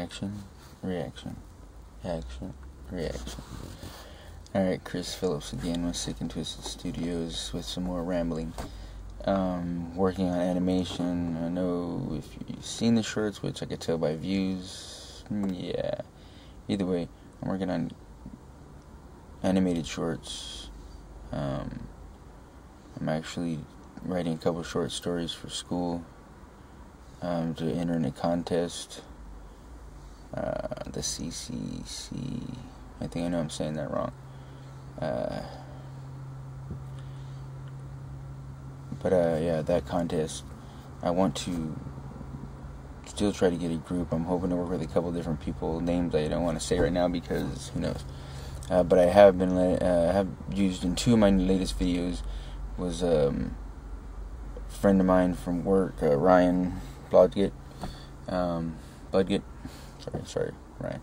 Action, reaction, action, reaction. Alright, Chris Phillips again with SikNtwizDeaD Studios with some more rambling. Working on animation. I know if you've seen the shorts, which I could tell by views. Yeah. Either way, I'm working on animated shorts. I'm actually writing a couple short stories for school to enter in a contest. The CCC. I think I know I'm saying that wrong. Yeah, that contest, I want to still try to get a group. I'm hoping to work with a couple different people, names I don't want to say right now because who knows. But I have been have used in two of my latest videos was a friend of mine from work, Ryan Blodgett, sorry, Ryan.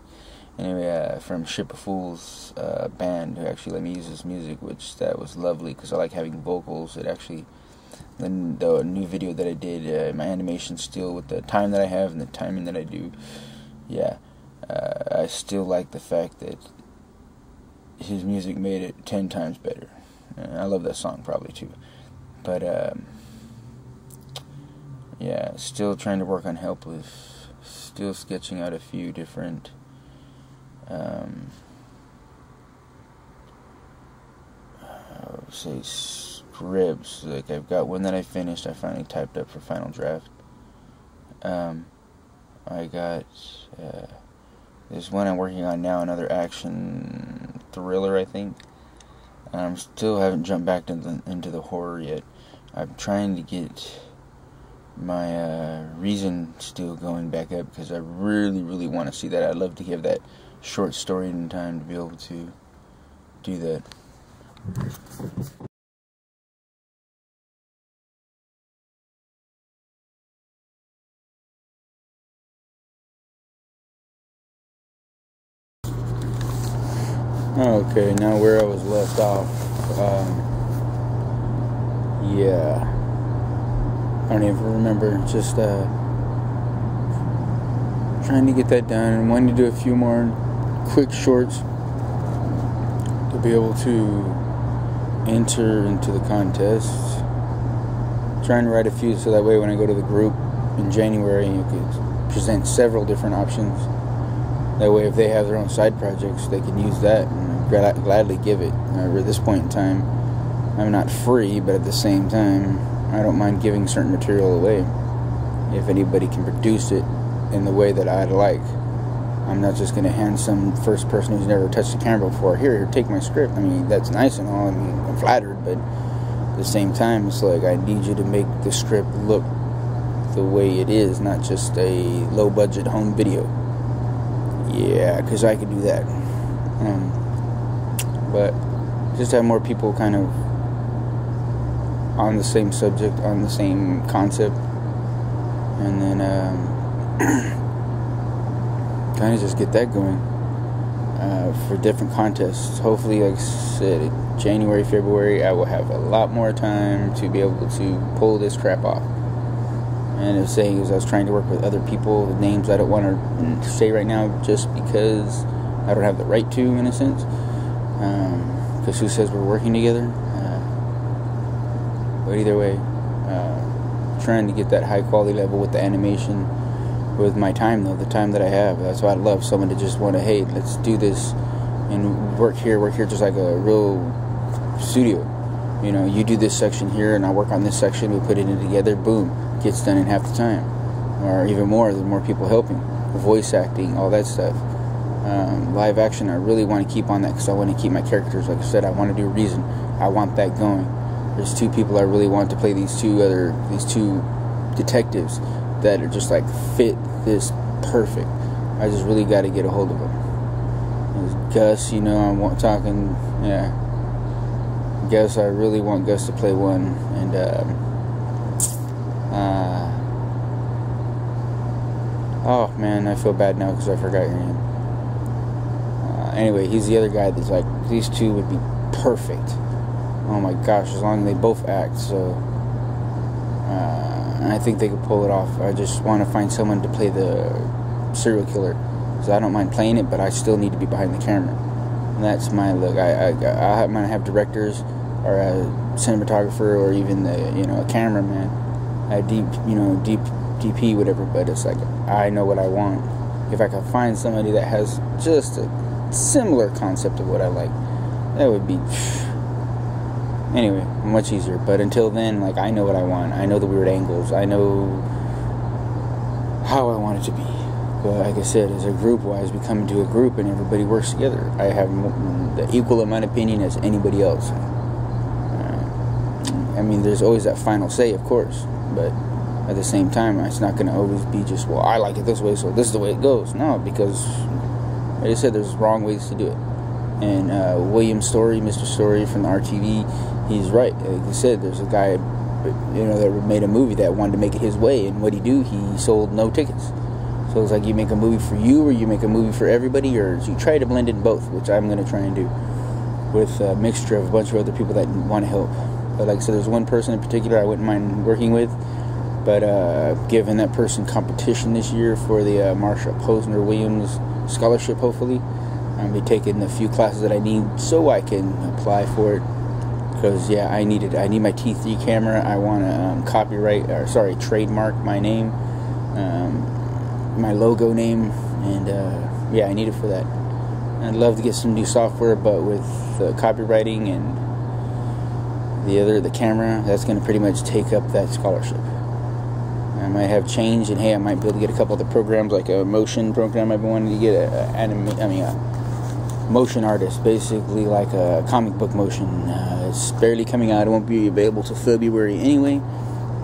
Anyway, from Ship of Fools band, who actually let me use his music, which that was lovely because I like having vocals. It actually, then the new video that I did, my animation still with the time that I have and the timing that I do, yeah, I still like the fact that his music made it 10 times better. I love that song probably too, but yeah, still trying to work on Helpless, still sketching out a few different say scripts. Like I've got one that I finished, I finally typed up for final draft. I got there's one I'm working on now, another action thriller, I think. Still haven't jumped back into the horror yet. I'm trying to get my reason still going back up because I really want to see that. I'd love to give that short story in time to be able to do that. Okay, now where I was left off. Yeah, I don't even remember. Just trying to get that done and wanting to do a few more quick shorts to be able to enter into the contest. Trying to write a few so that way when I go to the group in January, you could present several different options. That way if they have their own side projects, they can use that and gladly give it. At this point in time, I'm not free, but at the same time, I don't mind giving certain material away if anybody can produce it in the way that I'd like. I'm not just going to hand some first person who's never touched a camera before, here, take my script. I mean, that's nice and all, I mean, I'm flattered, but at the same time, it's like, I need you to make the script look the way it is, not just a low-budget home video. Yeah, because I could do that. But just have more people kind of on the same subject, on the same concept, and then kind of just get that going for different contests. Hopefully, like I said, January, February, I will have a lot more time to be able to pull this crap off. And the saying is, I was trying to work with other people, the names I don't want to say right now just because I don't have the right to, in a sense. Because who says we're working together? But either way, trying to get that high quality level with the animation with my time, though, the time that I have. That's why I love someone to just want to, hey, let's do this and work here, just like a real studio. You know, you do this section here and I'll work on this section, we put it in together, boom, gets done in half the time. Or even more, the more people helping. Voice acting, all that stuff. Live action, I really want to keep on that because I want to keep my characters, like I said, I want to do Reason. I want that going. There's two people I really want to play, these two detectives that are just like fit this perfect. I just really got to get a hold of them. There's Gus, you know, I'm talking, yeah. Gus, I really want Gus to play one, and oh man, I feel bad now because I forgot your name. Anyway, he's the other guy that's like, these two would be perfect. Oh my gosh, as long as they both act, so and I think they could pull it off. I just want to find someone to play the serial killer So I don't mind playing it, but I still need to be behind the camera. And that's my look. I might have directors or a cinematographer or even a cameraman, a DP, whatever. But it's like, I know what I want. If I can find somebody that has just a similar concept of what I like, that would be anyway much easier. But until then, like, I know what I want. I know the weird angles. I know how I want it to be. But like I said, as a group-wise, we come into a group and everybody works together. I have the equal amount of opinion as anybody else. I mean, there's always that final say, of course, but at the same time, it's not going to always be just, well, I like it this way, so this is the way it goes. No, because, like I said, there's wrong ways to do it. And William Story, Mr. Story from the RTV, he's right. Like I said, there's a guy, that made a movie that wanted to make it his way, and what'd he do? He sold no tickets. So it's like, you make a movie for you, or you make a movie for everybody, or you try to blend it in both, which I'm going to try and do with a mixture of a bunch of other people that want to help. But like I said, there's one person in particular I wouldn't mind working with, but giving that person competition this year for the Marsha Posner Williams scholarship, hopefully. I'll be taking the few classes that I need so I can apply for it. Because, yeah, I need my T3 camera. I want to trademark my name. My logo name, and yeah, I need it for that. I'd love to get some new software, but with copywriting and the camera, that's going to pretty much take up that scholarship. I might have change, and hey, I might be able to get a couple other programs, like a motion program. I've been wanting to get a motion artist, basically like a comic book motion. It's barely coming out. It won't be available till February anyway.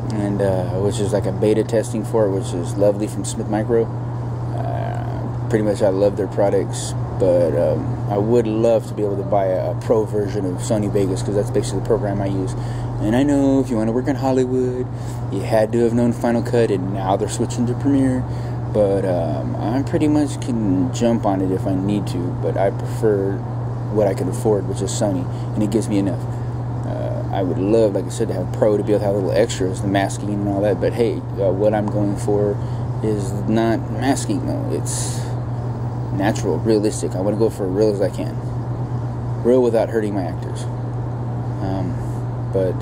And which is like a beta testing for it, which is lovely from Smith Micro. Pretty much I love their products, but I would love to be able to buy a pro version of Sony Vegas, because that's basically the program I use. And I know if you want to work in Hollywood, you had to have known Final Cut, and now they're switching to Premiere. But I pretty much can jump on it if I need to, but I prefer what I can afford, which is Sony, and it gives me enough. I would love, like I said, to have Pro, to be able to have little extras, the masking and all that. But hey, what I'm going for is not masking, though. It's natural, realistic. I want to go for as real as I can. Real without hurting my actors. But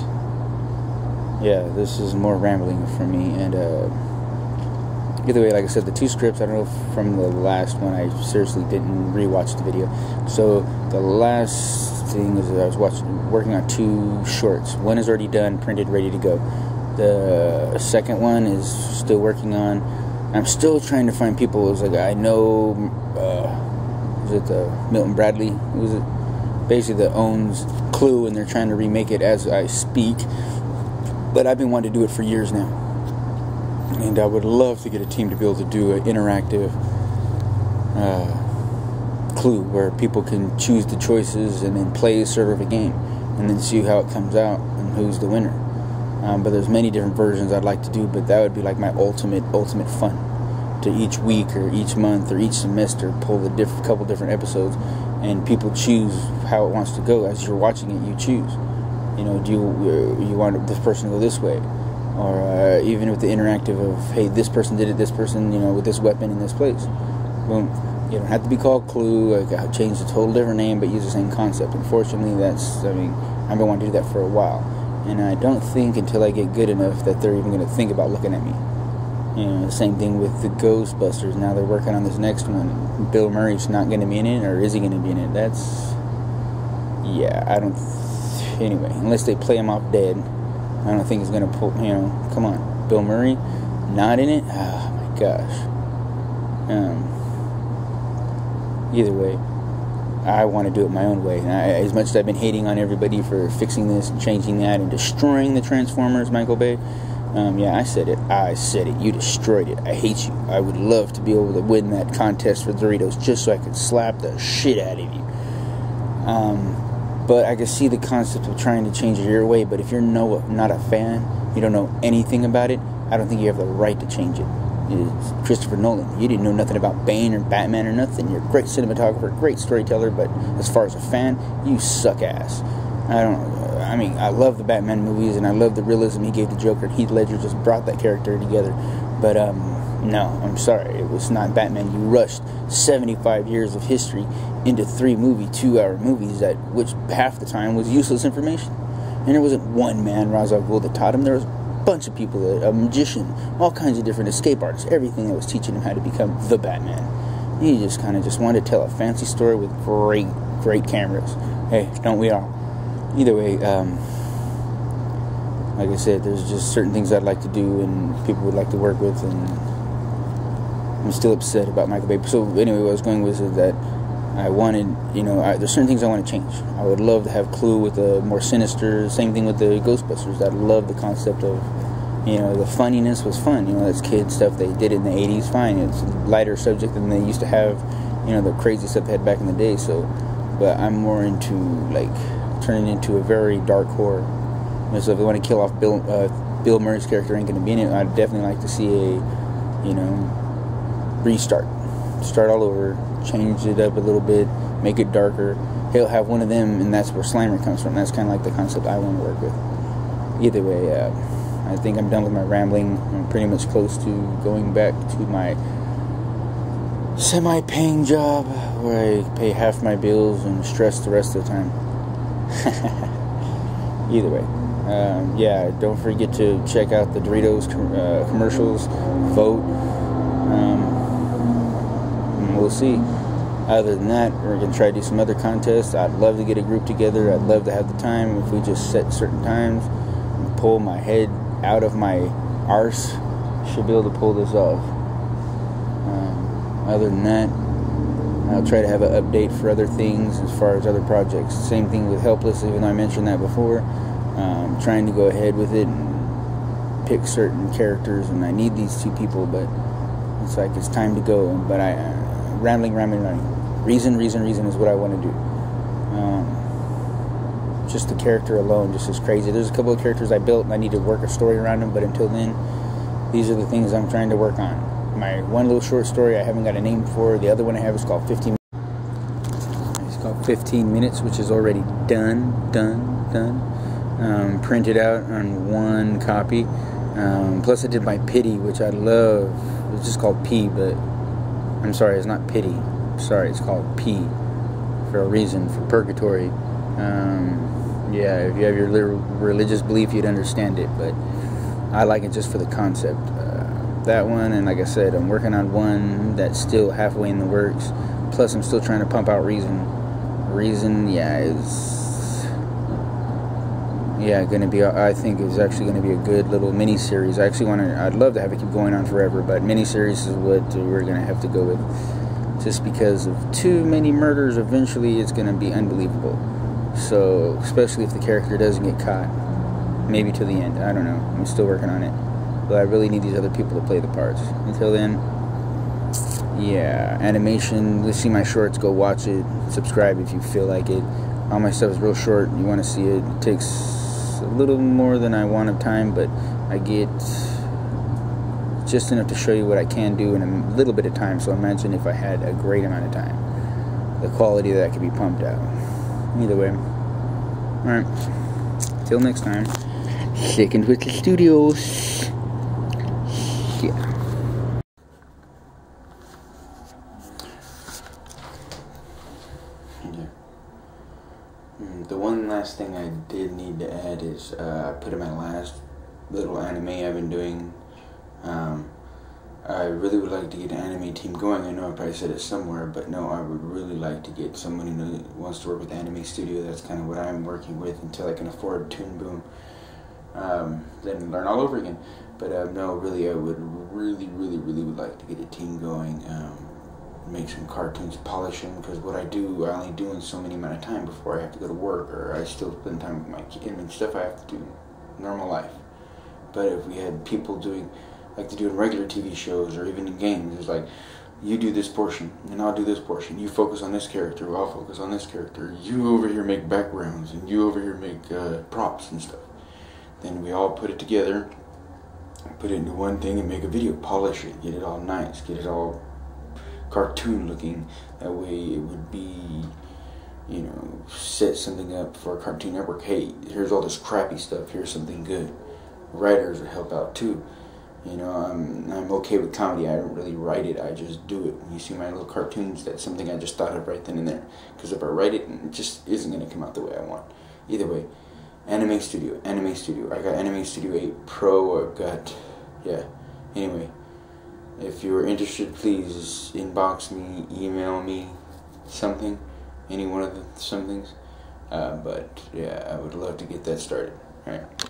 yeah, this is more rambling for me. And either way, like I said, the two scripts, I don't know if from the last one, I seriously didn't rewatch the video. So the last thing is that I was working on two shorts. One is already done, printed, ready to go. The second one is still working on. I'm still trying to find people. It was like, I know, was it Milton Bradley? Who is it? Basically, that owns Clue, and they're trying to remake it as I speak. But I've been wanting to do it for years now, and I would love to get a team to be able to do an interactive Clue, where people can choose the choices and then play sort of a game, and then see how it comes out and who's the winner. But there's many different versions I'd like to do, but that would be like my ultimate fun, to each week or each month or each semester pull a couple different episodes, and people choose how it wants to go. As you're watching it, you choose. Do you want this person to go this way, or even with the interactive of, hey, this person did it, this person, with this weapon in this place. Boom. You don't have to be called Clue. I've changed a total different name, but use the same concept. Unfortunately, I've been wanting to do that for a while, and I don't think until I get good enough that they're even going to think about looking at me. The same thing with the Ghostbusters. Now they're working on this next one. Bill Murray's not going to be in it, or is he going to be in it? Anyway, unless they play him off dead, I don't think he's going to pull, come on. Bill Murray, not in it? Oh my gosh. Either way, I want to do it my own way. And as much as I've been hating on everybody for fixing this and changing that and destroying the Transformers, Michael Bay, yeah, I said it. You destroyed it. I hate you. I would love to be able to win that contest for Doritos just so I could slap the shit out of you. But I can see the concept of trying to change it your way. But if you're not a fan, you don't know anything about it, I don't think you have the right to change it. It's Christopher Nolan. You didn't know nothing about Bane or Batman or nothing. You're a great cinematographer, great storyteller, but as far as a fan, you suck ass. I love the Batman movies, and I love the realism he gave the Joker, and Heath Ledger just brought that character together. But No, I'm sorry, it was not Batman. You rushed 75 years of history into 3 2-hour movies, that which half the time was useless information. And there wasn't one man, Ra's al Ghul, that taught him. There was a bunch of people, a magician, all kinds of different escape artists, everything that was teaching him how to become the Batman. He just kind of just wanted to tell a fancy story with great cameras. Hey, don't we all? Either way, like I said, there's just certain things I'd like to do and people would like to work with, and I'm still upset about Michael Bay. So anyway, what I was going with is that I wanted, there's certain things I want to change. I would love to have Clue with a more sinister, same thing with the Ghostbusters. I love the concept of, the funniness was fun. That's kid stuff. They did it in the 80s, fine. It's a lighter subject than they used to have, the crazy stuff they had back in the day. So, but I'm more into, turning into a very dark horror. So if they want to kill off Bill Murray's character ain't going to be in it, I'd definitely like to see a, restart. Start all over, change it up a little bit, make it darker. He'll have one of them, and that's where Slimer comes from. That's kind of like the concept I want to work with. Either way, I think I'm done with my rambling. I'm pretty much close to going back to my semi-paying job, where I pay half my bills and stress the rest of the time. Either way. Don't forget to check out the Doritos commercials, vote, and we'll see. Other than that, we're going to try to do some other contests. I'd love to get a group together. I'd love to have the time. If we just set certain times and pull my head out of my arse, should be able to pull this off. Other than that, I'll try to have an update for other things as far as other projects. Same thing with Helpless, even though I mentioned that before. Trying to go ahead with it and pick certain characters, and I need these 2 people, but it's like it's time to go. But rambling. Reason is what I want to do. Just the character alone just is crazy. There's a couple of characters I built and I need to work a story around them, but until then, these are the things I'm trying to work on. My one little short story I haven't got a name for. The other one I have is called 15 Minutes. It's called 15 Minutes, which is already done. Printed out on 1 copy. Plus I did my Pity, which I love. It's just called P, but I'm sorry, it's not Pity. Sorry, it's called P for a reason, for purgatory. If you have your religious belief, you'd understand it, but I like it just for the concept. That one, and like I said, I'm working on one that's still halfway in the works. Plus, I'm still trying to pump out Reason. Gonna be, I think it's actually gonna be a good little mini series. I'd love to have it keep going on forever, but mini series is what we're gonna have to go with. Just because of too many murders, eventually it's gonna be unbelievable. So, especially if the character doesn't get caught, maybe to the end. I don't know. I'm still working on it, but I really need these other people to play the parts. Until then, animation. Let's see my shorts. Go watch it. Subscribe if you feel like it. All my stuff is real short. You want to see it. It takes a little more than I want of time, but I get just enough to show you what I can do in a little bit of time. So imagine if I had a great amount of time, the quality that could be pumped out. Either way, alright, till next time, SikNtwizDeaD Studios. The one last thing I did need to add is I put in my last little anime I've been doing. I really would like to get an anime team going. I know I probably said it somewhere, but no, I would really like to get someone who wants to work with Anime Studio. That's kind of what I'm working with until I can afford Toon Boom. Then learn all over again. But no, really, I would really would like to get a team going. Make some cartoons, polish them, because what I do, I only do in so many amount of time before I have to go to work, or I still spend time with my kid and stuff I have to do, normal life. But if we had people doing, like they do in regular TV shows, or even in games, it's like, you do this portion, and I'll do this portion, you focus on this character, I'll focus on this character, you over here make backgrounds, and you over here make props and stuff. Then we all put it together, put it into one thing, and make a video, polish it, get it all nice, get it all cartoon looking. That way it would be, set something up for a Cartoon Network. Hey, here's all this crappy stuff, here's something good. Writers would help out too. You know, I'm okay with comedy. I don't really write it. I just do it. You see my little cartoons. That's something I just thought of right then and there. Because if I write it, it just isn't going to come out the way I want. Either way, Anime Studio. I got Anime Studio 8 Pro. I've got, yeah. Anyway, if you're interested, please inbox me, email me, something. Any one of the somethings. But yeah, I would love to get that started. All right.